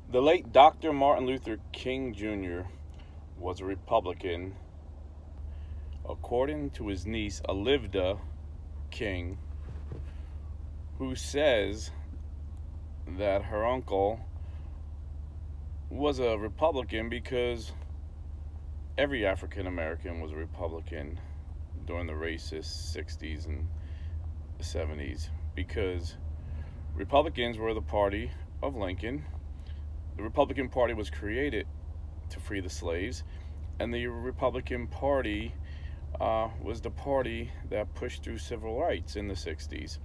The late Dr. Martin Luther King Jr. was a Republican, according to his niece, Olivia King, who says that her uncle was a Republican because every African American was a Republican during the racist 60s and 70s, because Republicans were the party of Lincoln. The Republican Party was created to free the slaves, and the Republican Party was the party that pushed through civil rights in the 60s.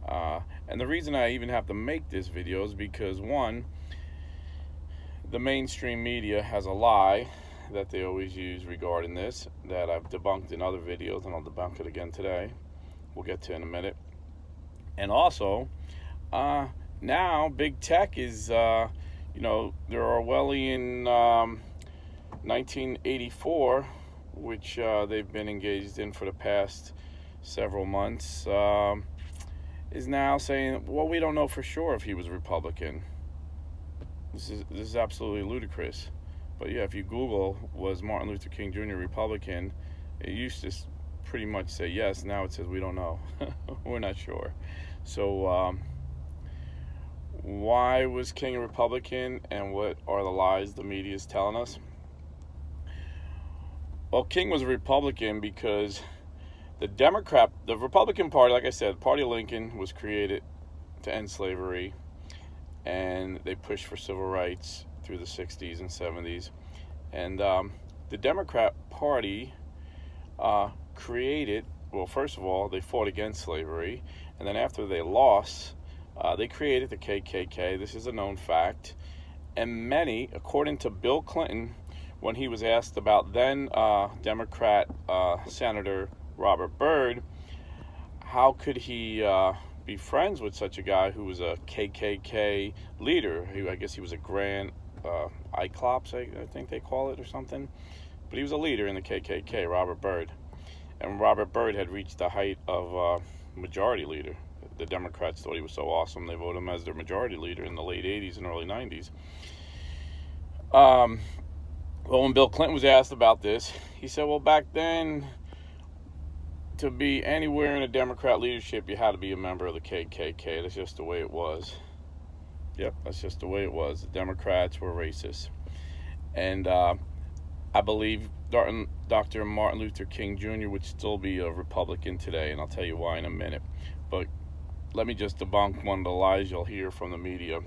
And the reason I even have to make this video is because, one, the mainstream media has a lie that they always use regarding this that I've debunked in other videos, and I'll debunk it again today. We'll get to in a minute. And also, now big tech is, their Orwellian 1984, which they've been engaged in for the past several months, is now saying, well, we don't know for sure if he was a Republican. This is absolutely ludicrous. But yeah, if you Google, was Martin Luther King Jr. Republican, it used to pretty much say yes. Now it says we don't know. We're not sure. So why was King a Republican, and what are the lies the media is telling us? Well, King was a Republican because the Republican Party, like I said, the Party of Lincoln, was created to end slavery, and they pushed for civil rights through the 60s and 70s. And the Democrat Party created, well, first of all, they fought against slavery, and then after they lost, they created the KKK. This is a known fact. And many, according to Bill Clinton, when he was asked about then Democrat Senator Robert Byrd, how could he be friends with such a guy who was a KKK leader? I guess he was a Grand Cyclops, I think they call it, or something. But he was a leader in the KKK, Robert Byrd. And Robert Byrd had reached the height of majority leader. The Democrats thought he was so awesome, they voted him as their majority leader in the late 80s and early 90s. Well, when Bill Clinton was asked about this, he said, well, back then, to be anywhere in a Democrat leadership, you had to be a member of the KKK. That's just the way it was. Yep, that's just the way it was. The Democrats were racist. And I believe Dr. Martin Luther King Jr. would still be a Republican today, and I'll tell you why in a minute. But let me just debunk one of the lies you'll hear from the media.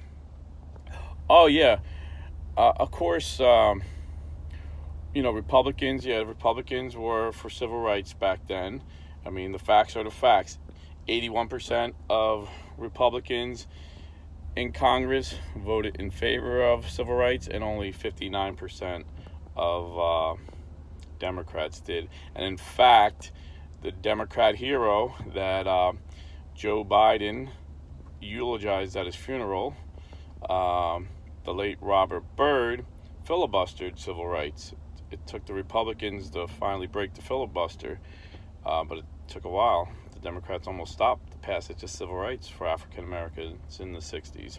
Oh, yeah. Of course, Republicans were for civil rights back then. I mean, the facts are the facts. 81% of Republicans in Congress voted in favor of civil rights, and only 59% of Democrats did. And in fact, the Democrat hero that Joe Biden eulogized at his funeral, the late Robert Byrd, filibustered civil rights. It took the Republicans to finally break the filibuster, but it took a while. The Democrats almost stopped the passage of civil rights for African Americans in the 60s.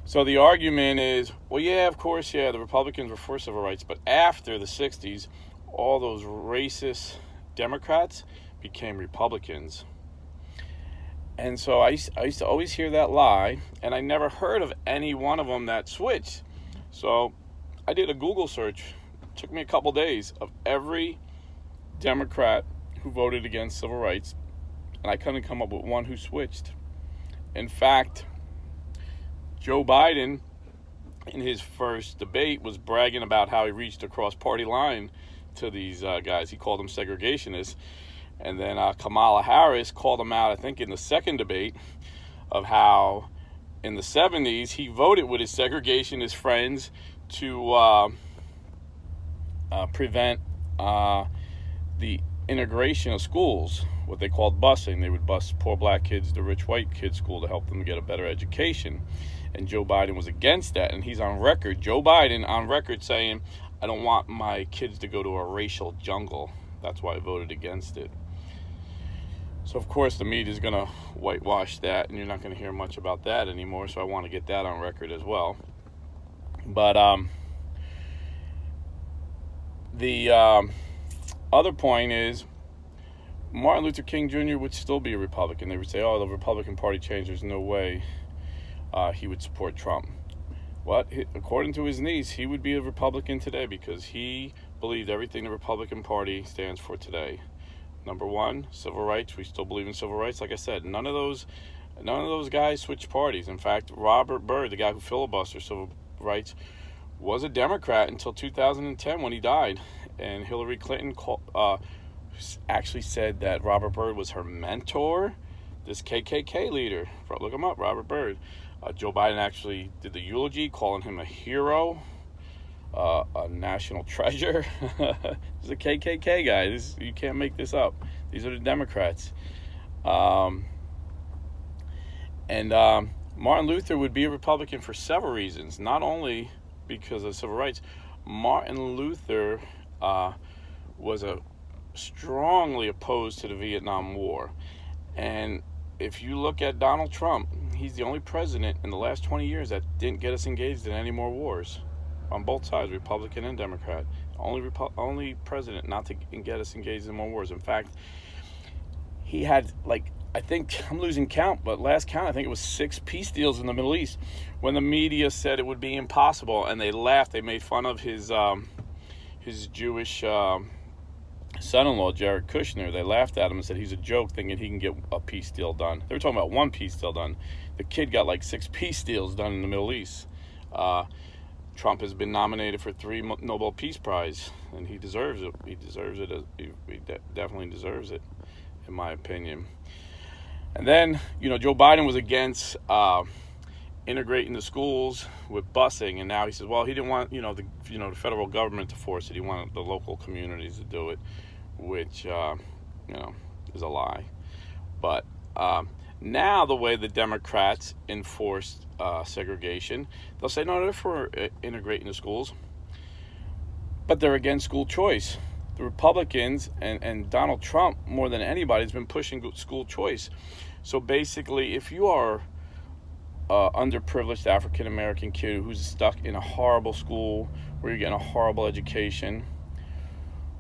So the argument is, well, yeah, of course, yeah, the Republicans were for civil rights, but after the 60s, all those racist Democrats became Republicans. And so I used to always hear that lie, and I never heard of any one of them that switched. So I did a Google search. It took me a couple days of every Democrat who voted against civil rights, and I couldn't come up with one who switched. In fact, Joe Biden, in his first debate, was bragging about how he reached across party line to these guys. He called them segregationists. And then Kamala Harris called him out, I think, in the second debate, of how in the 70s he voted with his segregationist friends to prevent the integration of schools, what they called busing. They would bus poor black kids to rich white kids' school to help them get a better education. And Joe Biden was against that. And he's on record, Joe Biden on record, saying, I don't want my kids to go to a racial jungle. That's why I voted against it. So, of course, the media is going to whitewash that, and you're not going to hear much about that anymore, so I want to get that on record as well. But the other point is Martin Luther King Jr. would still be a Republican. They would say, oh, the Republican Party changed. There's no way he would support Trump. What? According to his niece, he would be a Republican today because he believed everything the Republican Party stands for today. Number one, civil rights. We still believe in civil rights. Like I said, none of those guys switched parties. In fact, Robert Byrd, the guy who filibustered civil rights, was a Democrat until 2010 when he died. And Hillary Clinton actually said that Robert Byrd was her mentor, this KKK leader. Look him up, Robert Byrd. Joe Biden actually did the eulogy, calling him a hero, a national treasure. He's a KKK guy. You can't make this up. These are the Democrats. And Martin Luther would be a Republican for several reasons, not only because of civil rights. Martin Luther was strongly opposed to the Vietnam War. And if you look at Donald Trump, he's the only president in the last 20 years that didn't get us engaged in any more wars on both sides, Republican and Democrat. Only president not to get us engaged in more wars. In fact, he had, I think, I'm losing count, but last count, I think it was 6 peace deals in the Middle East when the media said it would be impossible, and they laughed. They made fun of his Jewish son-in-law, Jared Kushner. They laughed at him and said he's a joke, thinking he can get a peace deal done. They were talking about 1 peace deal done. The kid got 6 peace deals done in the Middle East. Trump has been nominated for 3 Nobel Peace Prize, and he deserves it. He deserves it. He definitely deserves it, in my opinion. And then, Joe Biden was against integrating the schools with busing, and now he says, well, he didn't want the federal government to force it. He wanted the local communities to do it, which is a lie. But now the way the Democrats enforce segregation, they'll say no, they're for integrating the schools, but they're against school choice. The Republicans and Donald Trump, more than anybody, has been pushing school choice. So basically, if you are underprivileged African-American kid who's stuck in a horrible school where you're getting a horrible education,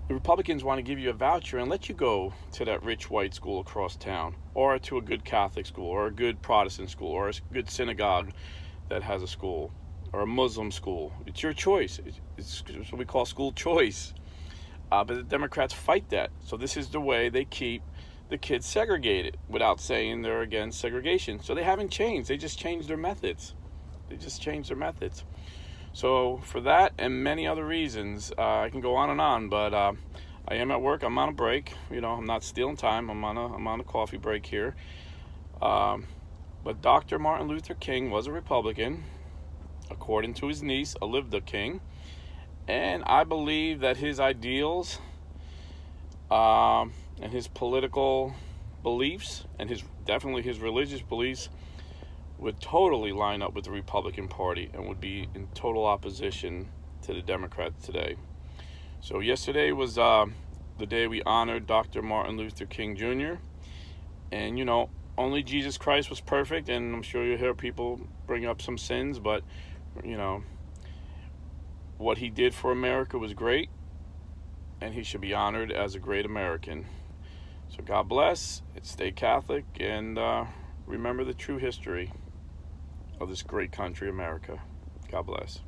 the Republicans want to give you a voucher and let you go to that rich white school across town, or to a good Catholic school, or a good Protestant school, or a good synagogue that has a school, or a Muslim school. It's your choice. It's what we call school choice. But the Democrats fight that. So this is the way they keep the kids segregated without saying they're against segregation. So they haven't changed. They just changed their methods. So for that and many other reasons, I can go on, but I am at work. I'm on a break. I'm not stealing time. I'm on a coffee break here. But Dr. Martin Luther King was a Republican, according to his niece, Olivia King. And I believe that his ideals and his political beliefs and definitely his religious beliefs would totally line up with the Republican Party and would be in total opposition to the Democrats today. So yesterday was the day we honored Dr. Martin Luther King Jr. And, only Jesus Christ was perfect, and I'm sure you'll hear people bring up some sins, but, what he did for America was great, and he should be honored as a great American. So God bless, stay Catholic, and remember the true history of this great country, America. God bless.